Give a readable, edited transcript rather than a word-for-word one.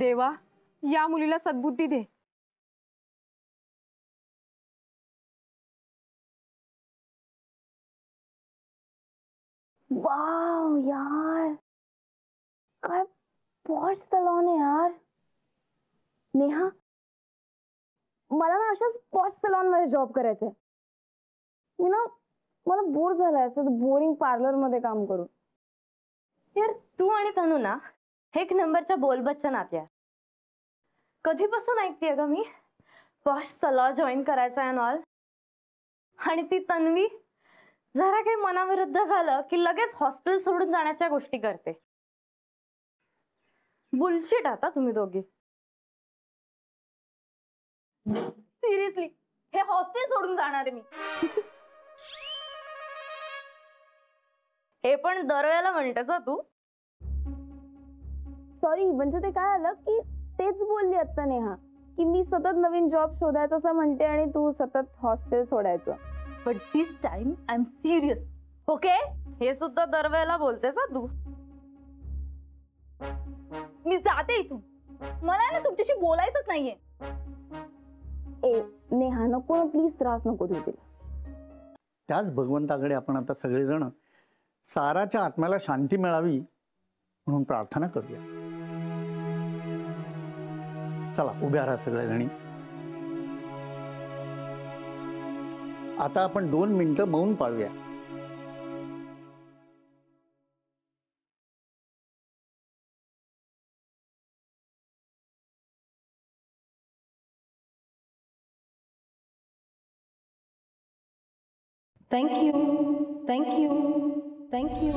देवा, या मुलीला सद्बुद्धी दे। वाव यार, काय पॉश सलॉन आहे यार। नेहा, मला ना अशाच पॉश सलॉन मध्ये जॉब करायचंय। मला बोर झालंय असं बोरिंग पार्लर मध्ये काम करून। यार तू आणि तनू ना एक नंबरच्या बोलबच्चन आहात यार। कधीपासून ऐकतेय ग मी पॉश सलॉन जॉईन करायचा आहे ऑल। आणि ती तन्वी जरा काही मनाविरुद्ध झालं की लगेच हॉस्टेल सोडून जाण्याच्या गोष्टी करते। बुलशिट आता तुम्ही दोघी। सिरियसली हे हॉस्टेल सोडून जाणार आहे मी। हे पण दरवेळेला म्हणतेस तू। सॉरी, म्हणजे ते काय आलं की तेच बोलली आता नेहा की मी सतत नवीन जॉब शोधायचं असं म्हणते आणि तू सतत हॉस्टेल सोडायचं। But this time I am serious, okay? हे सुद्धा दरवेळेला बोलतेस तू। मी जाते इथून, मला ना तुमच्याशी बोलायचंच नाहीये। ए नेहा, नको प्लीज, त्रास नको देऊ तिला। त्याच भगवंताकडे आपण आता सगळेजण साराच्या आत्म्याला शांती मिळावी म्हणून प्रार्थना करूया। चला उभ्या राहा सगळेजणी। आता आपण 2 मिनिटं मौन पाळूया। Thank you, thank you, thank you.